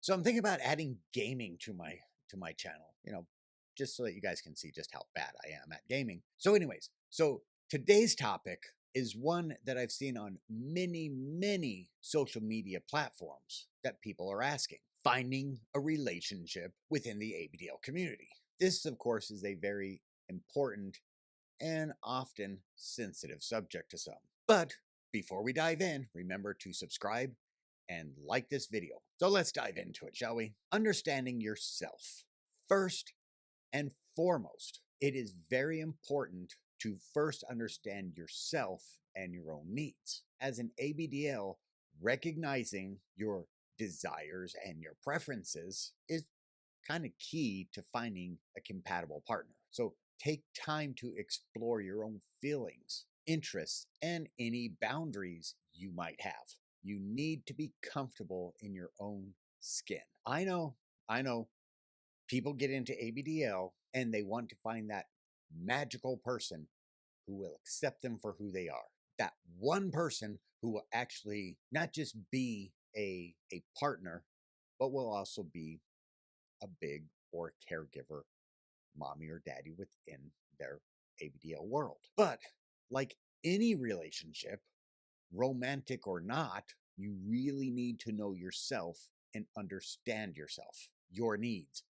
So I'm thinking about adding gaming to my channel, just so that you guys can see just how bad I am at gaming. So anyways, so today's topic is one that I've seen on many social media platforms that people are asking. Finding a relationship within the ABDL community. This, of course, is a very important and often sensitive subject to some. But before we dive in, remember to subscribe and like this video. So let's dive into it, shall we? Understanding yourself. First and foremost, it is very important to first understand yourself and your own needs. As an ABDL, recognizing your desires and your preferences is kind of key to finding a compatible partner. So take time to explore your own feelings, interests, and any boundaries you might have. You need to be comfortable in your own skin. I know, people get into ABDL and they want to find that magical person who will accept them for who they are. That one person who will actually not just be a partner, but will also be a big or caregiver, mommy or daddy within their ABDL world. But like any relationship, romantic or not, you really need to know yourself and understand yourself, your needs,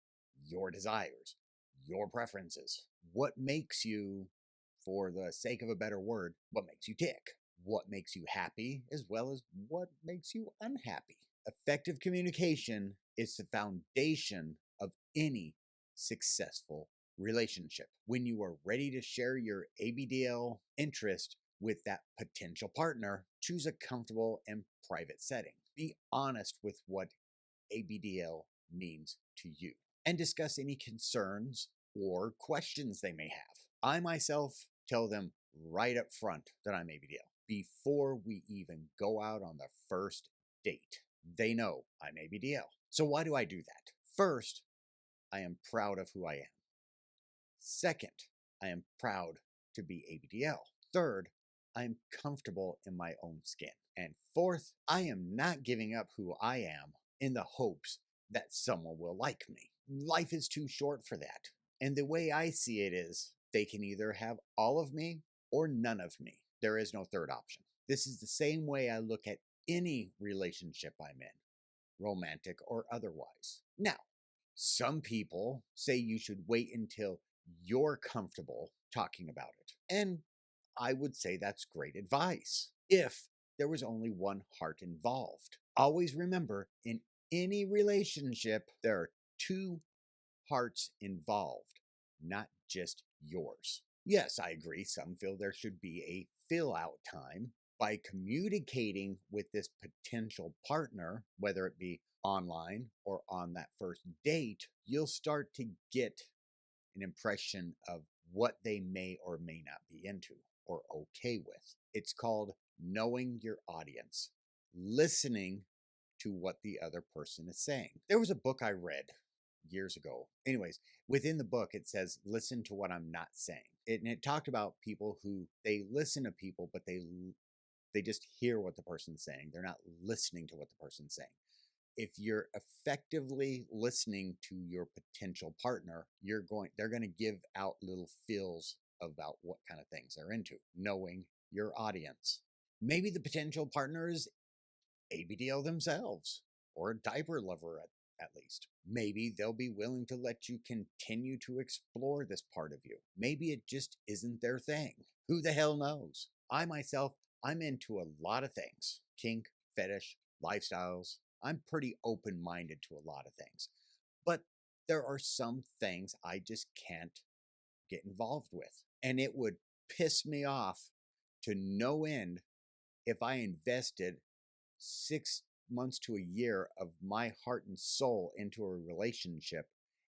your desires, your preferences. What makes you, for the sake of a better word, what makes you tick? What makes you happy as well as what makes you unhappy? Effective communication is the foundation of any successful relationship. When you are ready to share your ABDL interest with that potential partner, choose a comfortable and private setting. Be honest with what ABDL means to you and discuss any concerns or questions they may have. I myself tell them right up front that I'm ABDL before we even go out on the first date. They know I'm ABDL. So why do I do that? First, I am proud of who I am. Second, I am proud to be ABDL. Third, I am comfortable in my own skin. And fourth, I am not giving up who I am in the hopes that someone will like me. Life is too short for that. And the way I see it is, they can either have all of me or none of me. There is no third option. This is the same way I look at any relationship I'm in, romantic or otherwise. Now, some people say you should wait until you're comfortable talking about it. And I would say that's great advice if there was only one heart involved. Always remember, in any relationship, there are two hearts involved, not just yours. Yes, I agree. Some feel there should be a fill out time. By communicating with this potential partner, whether it be online or on that first date, you'll start to get an impression of what they may or may not be into or okay with. It's called knowing your audience, listening to what the other person is saying. There was a book I read years ago. Anyways, within the book, it says, listen to what I'm not saying. It talked about people who they listen to people, but they just hear what the person's saying. They're not listening to what the person's saying. If you're effectively listening to your potential partner, they're going to give out little feels about what kind of things they're into, knowing your audience. Maybe the potential partner is ABDL themselves or a diaper lover at least. Maybe they'll be willing to let you continue to explore this part of you. Maybe it just isn't their thing. Who the hell knows? I myself, I'm into a lot of things. Kink, fetish, lifestyles. I'm pretty open-minded to a lot of things. But there are some things I just can't get involved with. And it would piss me off to no end if I invested 6 months to a year of my heart and soul into a relationship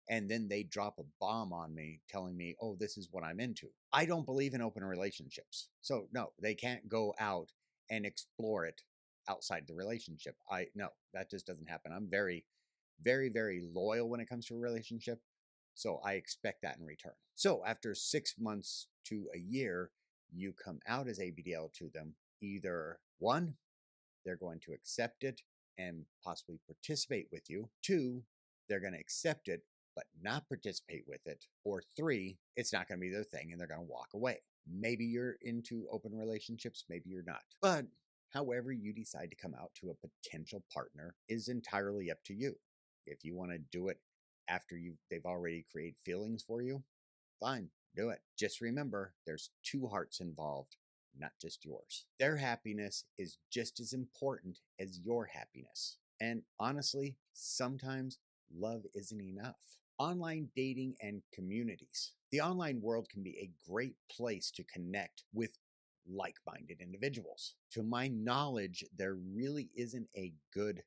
and then they drop a bomb on me telling me, oh, this is what I'm into. I don't believe in open relationships. So no, they can't go out and explore it outside the relationship. No, that just doesn't happen. I'm very loyal when it comes to a relationship. So I expect that in return. So after 6 months to a year, you come out as ABDL to them. Either one, they're going to accept it and possibly participate with you. 2, they're going to accept it but not participate with it. Or 3, it's not going to be their thing and they're going to walk away. Maybe you're into open relationships, maybe you're not. But however you decide to come out to a potential partner is entirely up to you. If you want to do it after they've already created feelings for you, fine, do it. Just remember, there's 2 hearts involved, not just yours. Their happiness is just as important as your happiness. And honestly, sometimes love isn't enough. Online dating and communities. The online world can be a great place to connect with like-minded individuals. To my knowledge, there really isn't a good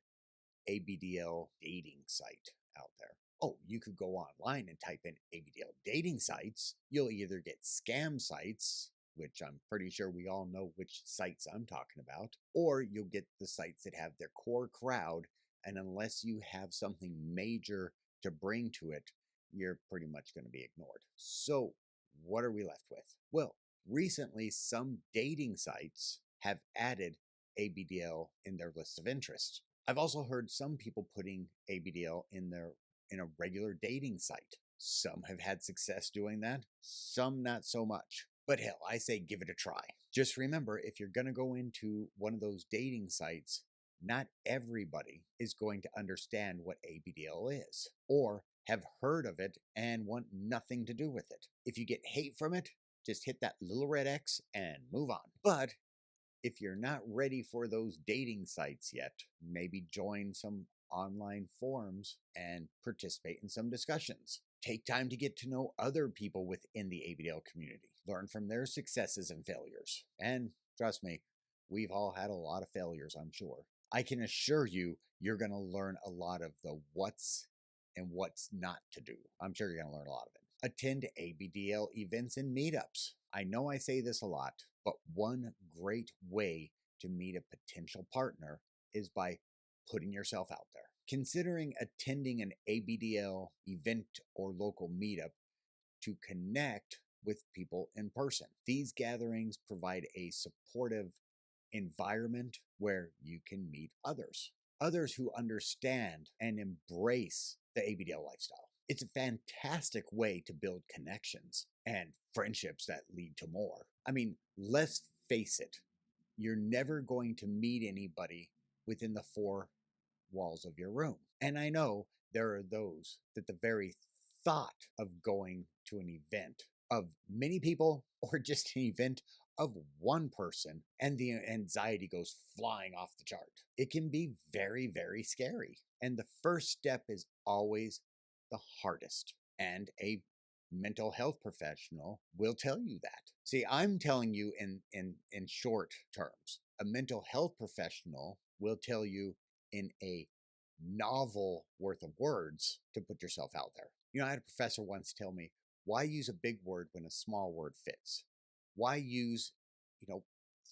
ABDL dating site out there. Oh, you could go online and type in ABDL dating sites. You'll either get scam sites, which I'm pretty sure we all know which sites I'm talking about, or you'll get the sites that have their core crowd, and unless you have something major to bring to it, you're pretty much going to be ignored. So, what are we left with? Well, recently, some dating sites have added ABDL in their list of interests. I've also heard some people putting ABDL in a regular dating site. Some have had success doing that, some not so much. But hell, I say give it a try. Just remember, if you're going to go into one of those dating sites, not everybody is going to understand what ABDL is or have heard of it and want nothing to do with it. If you get hate from it, just hit that little red X and move on. But if you're not ready for those dating sites yet, maybe join some online forums and participate in some discussions. Take time to get to know other people within the ABDL community. Learn from their successes and failures. And trust me, we've all had a lot of failures, I'm sure. I can assure you, you're going to learn a lot of the what's and what's not to do. I'm sure you're going to learn a lot of it. Attend ABDL events and meetups. I know I say this a lot, but one great way to meet a potential partner is by putting yourself out there. Considering attending an ABDL event or local meetup to connect with people in person. These gatherings provide a supportive environment where you can meet others who understand and embrace the ABDL lifestyle. It's a fantastic way to build connections and friendships that lead to more. I mean, let's face it, you're never going to meet anybody within the 4 walls of your room. And I know there are those that the very thought of going to an event of many people or just an event of one person and the anxiety goes flying off the chart. It can be very, very scary. And the first step is always the hardest. And a mental health professional will tell you that. See, I'm telling you in short terms. A mental health professional will tell you in a novel worth of words to put yourself out there. You know, I had a professor once tell me, why use a big word when a small word fits? Why use,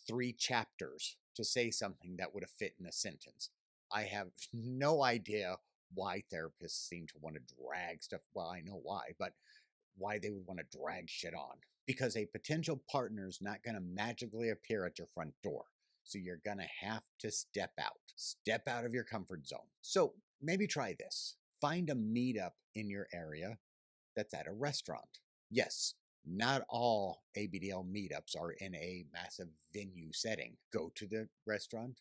3 chapters to say something that would have fit in a sentence? I have no idea why therapists seem to want to drag stuff. Well, I know why, but why they would want to drag shit on. Because a potential partner is not going to magically appear at your front door. So you're going to have to step out of your comfort zone. So maybe try this. Find a meetup in your area that's at a restaurant. Yes, not all ABDL meetups are in a massive venue setting. Go to the restaurant,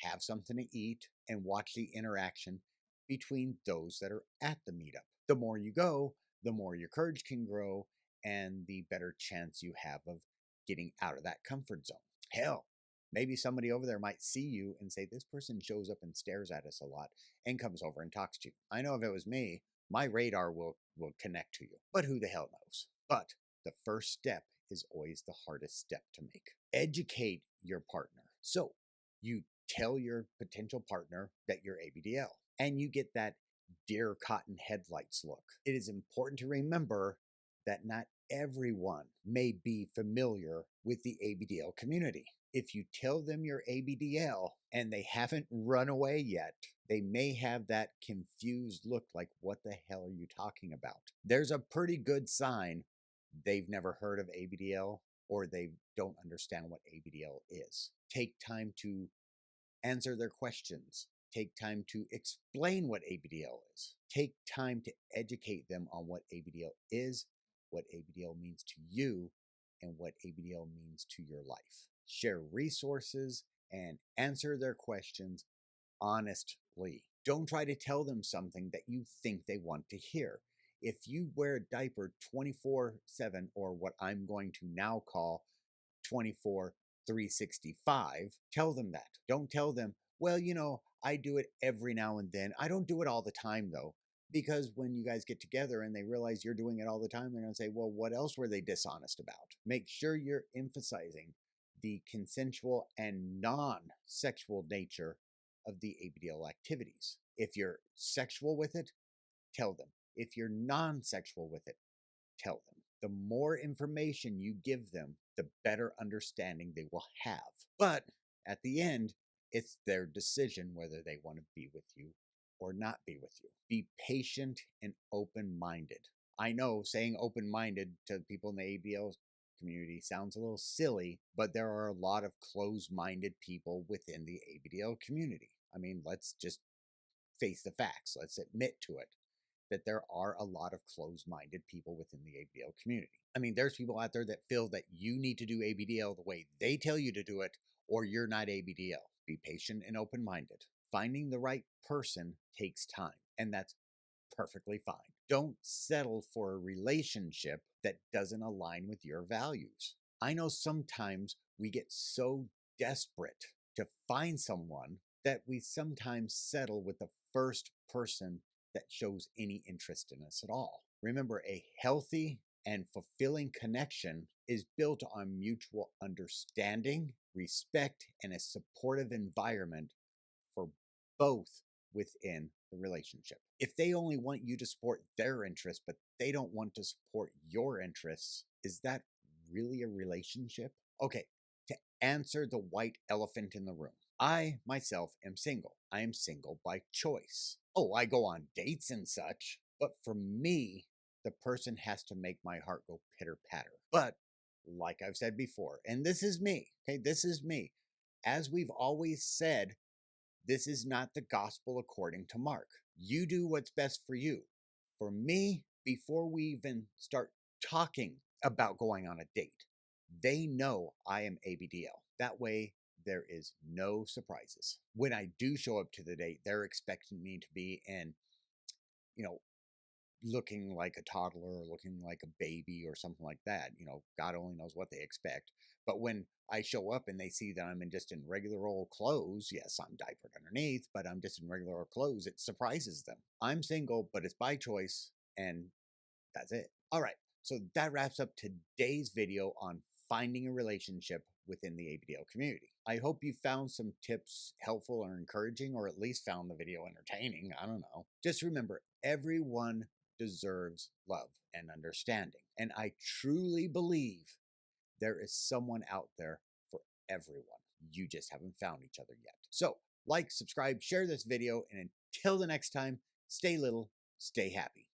have something to eat, and watch the interaction between those that are at the meetup. The more you go, the more your courage can grow and the better chance you have of getting out of that comfort zone. Hell, maybe somebody over there might see you and say, this person shows up and stares at us a lot and comes over and talks to you. I know if it was me, my radar will connect to you, but who the hell knows? But the first step is always the hardest step to make. Educate your partner. So you tell your potential partner that you're ABDL and you get that deer cotton headlights look. It is important to remember that not everyone may be familiar with the ABDL community. If you tell them you're ABDL and they haven't run away yet, they may have that confused look like, what the hell are you talking about? There's a pretty good sign they've never heard of ABDL or they don't understand what ABDL is. Take time to answer their questions. Take time to explain what ABDL is. Take time to educate them on what ABDL is, what ABDL means to you, and what ABDL means to your life. Share resources and answer their questions honestly. Don't try to tell them something that you think they want to hear. If you wear a diaper 24/7, or what I'm going to now call 24/365, tell them that. Don't tell them, well, I do it every now and then. I don't do it all the time, though, because when you guys get together and they realize you're doing it all the time, they're going to say, well, what else were they dishonest about? Make sure you're emphasizing the consensual and non-sexual nature of the ABDL activities. If you're sexual with it, tell them. If you're non-sexual with it, tell them. The more information you give them, the better understanding they will have. But at the end, it's their decision whether they want to be with you or not be with you. Be patient and open-minded. I know saying open-minded to people in the ABDL community sounds a little silly, but there are a lot of closed-minded people within the ABDL community. I mean, let's just face the facts. Let's admit to it, that there are a lot of closed-minded people within the ABDL community. I mean, there's people out there that feel that you need to do ABDL the way they tell you to do it, or you're not ABDL. Be patient and open-minded. Finding the right person takes time, and that's perfectly fine. Don't settle for a relationship that doesn't align with your values. I know sometimes we get so desperate to find someone that we sometimes settle with the first person that shows any interest in us at all. Remember, a healthy and fulfilling connection is built on mutual understanding, respect, and a supportive environment for both within the relationship. If they only want you to support their interests, but they don't want to support your interests, is that really a relationship? Okay, to answer the white elephant in the room, I myself am single. I am single by choice. Oh, I go on dates and such, but for me, the person has to make my heart go pitter patter. But like I've said before, and this is me, okay, this is me. As we've always said, this is not the gospel according to Mark. You do what's best for you. For me, before we even start talking about going on a date, they know I am ABDL. That way, there is no surprises. When I do show up to the date, they're expecting me to be in, looking like a toddler or looking like a baby or something like that. God only knows what they expect. But when I show up and they see that I'm just in regular old clothes, yes, I'm diapered underneath, but I'm just in regular old clothes, it surprises them. I'm single, but it's by choice, and that's it. All right, so that wraps up today's video on finding a relationship within the ABDL community. I hope you found some tips helpful or encouraging, or at least found the video entertaining. I don't know. Just remember, everyone deserves love and understanding. And I truly believe there is someone out there for everyone. You just haven't found each other yet. So, like, subscribe, share this video, and until the next time, stay little, stay happy.